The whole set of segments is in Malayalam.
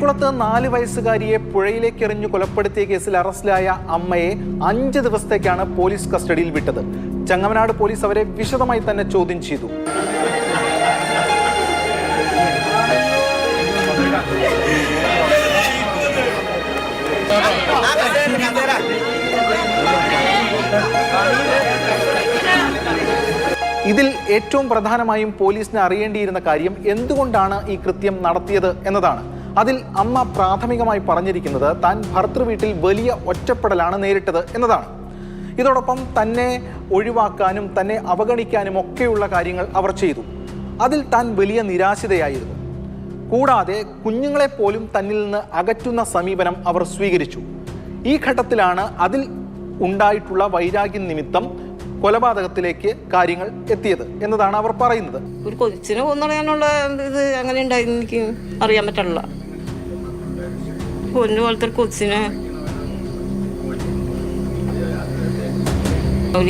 മുഴിക്കുളത്ത് 4 വയസ്സുകാരിയെ പുഴയിലേക്ക് എറിഞ്ഞു കൊലപ്പെടുത്തിയ കേസിൽ അറസ്റ്റിലായ അമ്മയെ 5 ദിവസത്തേക്കാണ് പോലീസ് കസ്റ്റഡിയിൽ വിട്ടത്. ചങ്ങമനാട് പോലീസ് അവരെ വിശദമായി തന്നെ ചോദ്യം ചെയ്തു. ഇതിൽ ഏറ്റവും പ്രധാനമായും പോലീസിന് അറിയേണ്ടിയിരുന്ന കാര്യം എന്തുകൊണ്ടാണ് ഈ കൃത്യം നടത്തിയത് എന്നതാണ്. അതിൽ അമ്മ പ്രാഥമികമായി പറഞ്ഞിരിക്കുന്നത് താൻ ഭർതൃ വീട്ടിൽ വലിയ ഒറ്റപ്പെടലാണ് നേരിട്ടത് എന്നതാണ്. ഇതോടൊപ്പം തന്നെ ഒഴിവാക്കാനും തന്നെ അവഗണിക്കാനും ഒക്കെയുള്ള കാര്യങ്ങൾ അവർ ചെയ്തു. അതിൽ താൻ വലിയ നിരാശിതയായിരുന്നു. കൂടാതെ കുഞ്ഞുങ്ങളെ പോലും തന്നിൽ നിന്ന് അകറ്റുന്ന സമീപനം അവർ സ്വീകരിച്ചു. ഈ ഘട്ടത്തിലാണ് അതിൽ ഉണ്ടായിട്ടുള്ള വൈരാഗ്യം നിമിത്തം കൊലപാതകത്തിലേക്ക് കാര്യങ്ങൾ എത്തിയത് എന്നതാണ് അവർ പറയുന്നത്. ഒരു കൊച്ചിനെ കൊന്നറിയാനുള്ള ഇത് അങ്ങനെ ഉണ്ടായിരുന്നു എനിക്ക് അറിയാൻ പറ്റില്ല. പൊന്നു പോലത്തെ കൊച്ചിനെ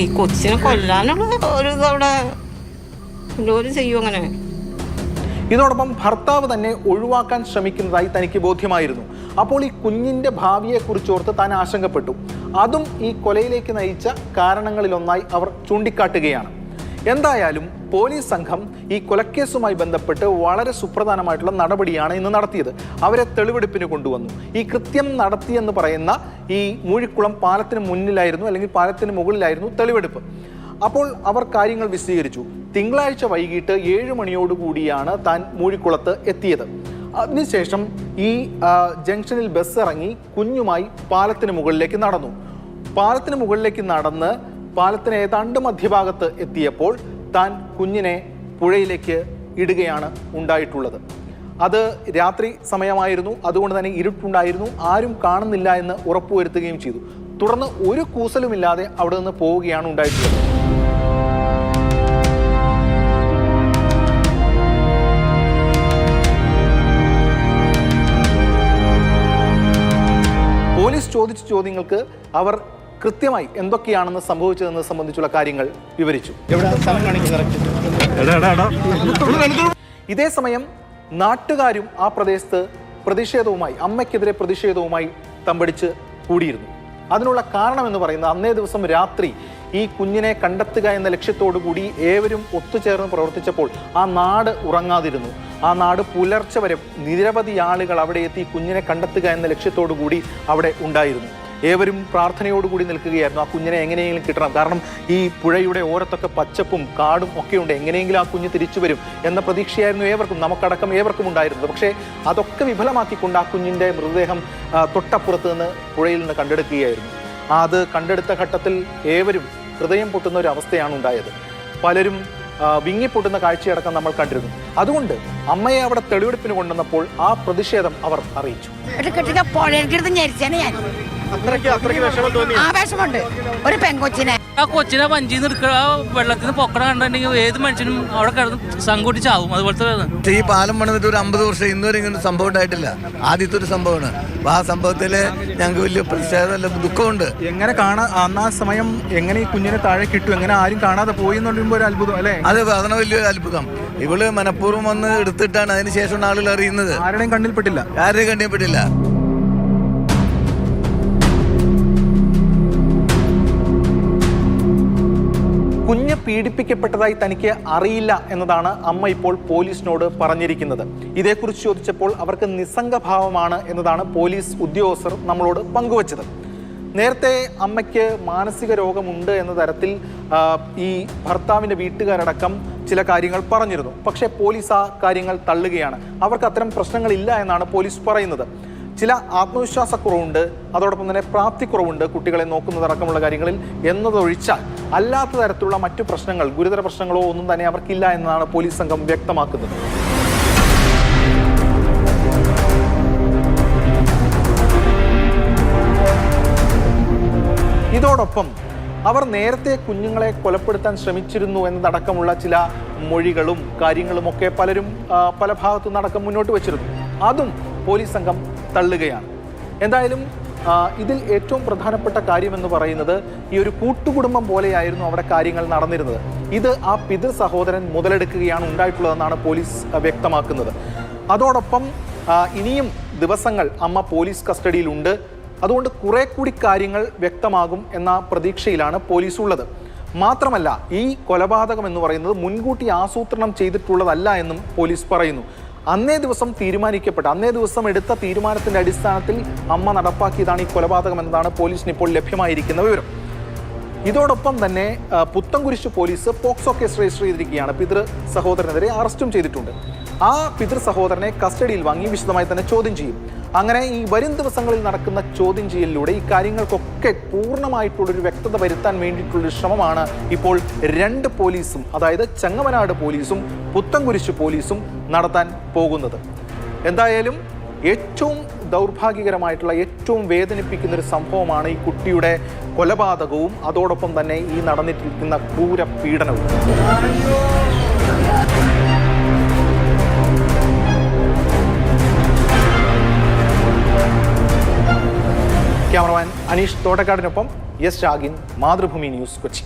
ഈ കൊച്ചിനെ കൊല്ലാനുള്ള ഒരു ഇതവിടെ ജോലി ചെയ്യും അങ്ങനെ. ഇതോടൊപ്പം ഭർത്താവ് തന്നെ ഒഴിവാക്കാൻ ശ്രമിക്കുന്നതായി തനിക്ക് ബോധ്യമായിരുന്നു. അപ്പോൾ ഈ കുഞ്ഞിന്റെ ഭാവിയെക്കുറിച്ചോർത്ത് താൻ ആശങ്കപ്പെട്ടു. അതും ഈ കൊലയിലേക്ക് നയിച്ച കാരണങ്ങളിലൊന്നായി അവർ ചൂണ്ടിക്കാട്ടുകയാണ്. എന്തായാലും പോലീസ് സംഘം ഈ കൊലക്കേസുമായി ബന്ധപ്പെട്ട് വളരെ സുപ്രധാനമായിട്ടുള്ള നടപടിയാണ് ഇന്ന് നടത്തിയത്. അവരെ തെളിവെടുപ്പിന് കൊണ്ടുവന്നു. ഈ കൃത്യം നടത്തിയെന്ന് പറയുന്ന ഈ മൂഴിക്കുളം പാലത്തിന് മുന്നിലായിരുന്നു, അല്ലെങ്കിൽ പാലത്തിന് മുകളിലായിരുന്നു തെളിവെടുപ്പ്. അപ്പോൾ അവർ കാര്യങ്ങൾ വിശദീകരിച്ചു. തിങ്കളാഴ്ച വൈകിട്ട് 7 മണിയോടുകൂടിയാണ് താൻ മൂഴിക്കുളത്ത് എത്തിയത്. അതിനുശേഷം ഈ ജംഗ്ഷനിൽ ബസ് ഇറങ്ങി കുഞ്ഞുമായി പാലത്തിന് മുകളിലേക്ക് നടന്നു. പാലത്തിന് മുകളിലേക്ക് നടന്ന് പാലത്തിന് ഏതാണ്ട് മധ്യഭാഗത്ത് എത്തിയപ്പോൾ താൻ കുഞ്ഞിനെ പുഴയിലേക്ക് ഇടുകയാണ് ഉണ്ടായിട്ടുള്ളത്. അത് രാത്രി സമയമായിരുന്നു, അതുകൊണ്ട് തന്നെ ഇരുട്ടുണ്ടായിരുന്നു. ആരും കാണുന്നില്ല എന്ന് ഉറപ്പുവരുത്തുകയും ചെയ്തു. തുടർന്ന് ഒരു കൂസലുമില്ലാതെ അവിടെ നിന്ന് പോവുകയാണ് ഉണ്ടായിട്ടുള്ളത്. പോലീസ് ചോദിച്ച ചോദ്യങ്ങൾക്ക് അവർ കൃത്യമായി എന്തൊക്കെയാണെന്ന് സംഭവിച്ചതെന്ന് സംബന്ധിച്ചുള്ള കാര്യങ്ങൾ വിവരിച്ചു. ഇതേ സമയം നാട്ടുകാരും ആ പ്രദേശത്ത് പ്രതിഷേധവുമായി, അമ്മയ്ക്കെതിരെ പ്രതിഷേധവുമായി തമ്പടിച്ച് കൂടിയിരുന്നു. അതിനുള്ള കാരണം എന്ന് പറയുന്നത് അന്നേ ദിവസം രാത്രി ഈ കുഞ്ഞിനെ കണ്ടെത്തുക എന്ന ലക്ഷ്യത്തോടു കൂടി ഏവരും ഒത്തുചേർന്ന് പ്രവർത്തിച്ചപ്പോൾ ആ നാട് ഉറങ്ങാതിരുന്നു. ആ നാട് പുലർച്ചെ വരെ നിരവധി ആളുകൾ അവിടെ എത്തി കുഞ്ഞിനെ കണ്ടെത്തുക എന്ന ലക്ഷ്യത്തോടു കൂടി അവിടെ ഉണ്ടായിരുന്നു. ഏവരും പ്രാർത്ഥനയോടുകൂടി നിൽക്കുകയായിരുന്നു. ആ കുഞ്ഞിനെ എങ്ങനെയെങ്കിലും കിട്ടണം. കാരണം ഈ പുഴയുടെ ഓരത്തൊക്കെ പച്ചപ്പും കാടും ഒക്കെയുണ്ട്. എങ്ങനെയെങ്കിലും ആ കുഞ്ഞ് തിരിച്ചു വരും എന്ന പ്രതീക്ഷയായിരുന്നു ഏവർക്കും, നമുക്കടക്കം ഏവർക്കും ഉണ്ടായിരുന്നത്. പക്ഷേ അതൊക്കെ വിഫലമാക്കിക്കൊണ്ട് ആ കുഞ്ഞിൻ്റെ മൃതദേഹം തൊട്ടപ്പുറത്ത് നിന്ന് പുഴയിൽ നിന്ന് കണ്ടെടുക്കുകയായിരുന്നു. അത് കണ്ടെടുത്ത ഘട്ടത്തിൽ ഏവരും ഹൃദയം പൊട്ടുന്ന ഒരു അവസ്ഥയാണ് ഉണ്ടായത്. പലരും വിങ്ങിപ്പൊട്ടുന്ന കാഴ്ചയടക്കം നമ്മൾ കണ്ടിരുന്നു. അതുകൊണ്ട് അമ്മയെ അവിടെ തെളിവെടുപ്പിന് കൊണ്ടുവന്നപ്പോൾ ആ പ്രതിഷേധം അവർ അറിയിച്ചു. ആവേശമുണ്ട് ഒരു പെൺകൊച്ചിനെ. ആ കൊച്ചിനെ വഞ്ചിന്ന് എടുക്കുക, വെള്ളത്തിൽ നിന്ന് പൊക്കണ കണ്ടിട്ടുണ്ടെങ്കിൽ ഏത് മനുഷ്യനും അവിടെ കിടന്ന് സങ്കൂട്ടിച്ചാവും. അതുപോലത്തെ ഈ പാലം പണിതിട്ട് ഒരു 50 വർഷം ഇന്നുവരെ ഇങ്ങനെ സംഭവം ഉണ്ടായിട്ടില്ല. ആദ്യത്തെ ഒരു സംഭവമാണ്. ആ സംഭവത്തില് ഞങ്ങൾക്ക് വലിയ പ്രതിഷേധമല്ല, ദുഃഖമുണ്ട്. എങ്ങനെ അന്ന് ആ സമയം എങ്ങനെ ഈ കുഞ്ഞിനെ താഴെ കിട്ടും, എങ്ങനെ ആരും കാണാതെ പോയി എന്ന് പറയുമ്പോൾ ഒരു അത്ഭുതം അല്ലേ? അത് അതിന് വലിയൊരു അത്ഭുതം. ഇവള് മനഃപൂർവ്വം വന്ന് എടുത്തിട്ടാണ് അതിനുശേഷം ആളുകൾ അറിയുന്നത്. ആരുടെയും കണ്ണിൽപ്പെട്ടില്ല. കുഞ്ഞ് പീഡിപ്പിക്കപ്പെട്ടതായി തനിക്ക് അറിയില്ല എന്നതാണ് അമ്മ ഇപ്പോൾ പോലീസിനോട് പറഞ്ഞിരിക്കുന്നത്. ഇതേക്കുറിച്ച് ചോദിച്ചപ്പോൾ അവർക്ക് നിസ്സംഗഭാവമാണ് എന്നതാണ് പോലീസ് ഉദ്യോഗസ്ഥർ നമ്മളോട് പങ്കുവച്ചത്. നേരത്തെ അമ്മയ്ക്ക് മാനസിക രോഗമുണ്ട് എന്ന തരത്തിൽ ഈ ഭർത്താവിൻ്റെ വീട്ടുകാരടക്കം ചില കാര്യങ്ങൾ പറഞ്ഞിരുന്നു. പക്ഷേ പോലീസ് ആ കാര്യങ്ങൾ തള്ളുകയാണ്. അവർക്ക് അത്തരം പ്രശ്നങ്ങളില്ല എന്നാണ് പോലീസ് പറയുന്നത്. ചില ആത്മവിശ്വാസക്കുറവുണ്ട്, അതോടൊപ്പം തന്നെ പ്രാപ്തിക്കുറവുണ്ട് കുട്ടികളെ നോക്കുന്നതടക്കമുള്ള കാര്യങ്ങളിൽ എന്നതൊഴിച്ചാൽ അല്ലാത്ത തരത്തിലുള്ള മറ്റു പ്രശ്നങ്ങൾ, ഗുരുതര പ്രശ്നങ്ങളോ ഒന്നും തന്നെ അവർക്കില്ല എന്നാണ് പോലീസ് സംഘം വ്യക്തമാക്കുന്നത്. ഇതോടൊപ്പം അവർ നേരത്തെ കുഞ്ഞുങ്ങളെ കൊലപ്പെടുത്താൻ ശ്രമിച്ചിരുന്നു എന്നതടക്കമുള്ള ചില മൊഴികളും കാര്യങ്ങളുമൊക്കെ പലരും പല ഭാഗത്തു നിന്നടക്കം മുന്നോട്ട് വെച്ചിരുന്നു. അതും പോലീസ് സംഘം തള്ളുകയാണ്. എന്തായാലും ഇതിൽ ഏറ്റവും പ്രധാനപ്പെട്ട കാര്യമെന്ന് പറയുന്നത് ഈ ഒരു കൂട്ടുകുടുംബം പോലെയായിരുന്നു അവിടെ കാര്യങ്ങൾ നടന്നിരുന്നത്. ഇത് ആ പിതൃ സഹോദരൻ മുതലെടുക്കുകയാണ് ഉണ്ടായിട്ടുള്ളതെന്നാണ് പോലീസ് വ്യക്തമാക്കുന്നത്. അതോടൊപ്പം ഇനിയും ദിവസങ്ങൾ അമ്മ പോലീസ് കസ്റ്റഡിയിലുണ്ട്. അതുകൊണ്ട് കുറെ കൂടി കാര്യങ്ങൾ വ്യക്തമാകും എന്ന പ്രതീക്ഷയിലാണ് പോലീസ് ഉള്ളത്. മാത്രമല്ല, ഈ കൊലപാതകം എന്ന് പറയുന്നത് മുൻകൂട്ടി ആസൂത്രണം ചെയ്തിട്ടുള്ളതല്ല എന്നും പോലീസ് പറയുന്നു. അന്നേ ദിവസം എടുത്ത തീരുമാനത്തിന്റെ അടിസ്ഥാനത്തിൽ അമ്മ നടപ്പാക്കിയതാണ് ഈ കൊലപാതകം എന്നതാണ് പോലീസിന് ഇപ്പോൾ ലഭ്യമായിരിക്കുന്ന വിവരം. ഇതോടൊപ്പം തന്നെ Puthencruz police POCSO case register ചെയ്തിരിക്കുകയാണ്. പിതൃ സഹോദരനെതിരെ അറസ്റ്റും ചെയ്തിട്ടുണ്ട്. ആ പിതൃ സഹോദരനെ കസ്റ്റഡിയിൽ വാങ്ങി വിശദമായി തന്നെ ചോദ്യം ചെയ്യും. അങ്ങനെ ഈ വരും ദിവസങ്ങളിൽ നടക്കുന്ന ചോദ്യം ചെയ്യലിലൂടെ ഈ കാര്യങ്ങൾക്കൊക്കെ പൂർണ്ണമായിട്ടുള്ളൊരു വ്യക്തത വരുത്താൻ വേണ്ടിയിട്ടുള്ളൊരു ശ്രമമാണ് ഇപ്പോൾ രണ്ട് പോലീസും, അതായത് ചെങ്ങമനാട് പോലീസും പുത്തൻകുരിശ് പോലീസും നടത്താൻ പോകുന്നത്. എന്തായാലും ഏറ്റവും ദൗർഭാഗ്യകരമായിട്ടുള്ള, ഏറ്റവും വേദനിപ്പിക്കുന്ന ഒരു സംഭവമാണ് ഈ കുട്ടിയുടെ കൊലപാതകവും അതോടൊപ്പം തന്നെ ഈ നടന്നിരിക്കുന്ന ക്രൂര പീഡനവും. ക്യാമറമാൻ അനീഷ് തോട്ടക്കാടിനൊപ്പം എസ് ഷാഗിൻ, മാതൃഭൂമി ന്യൂസ്, കൊച്ചി.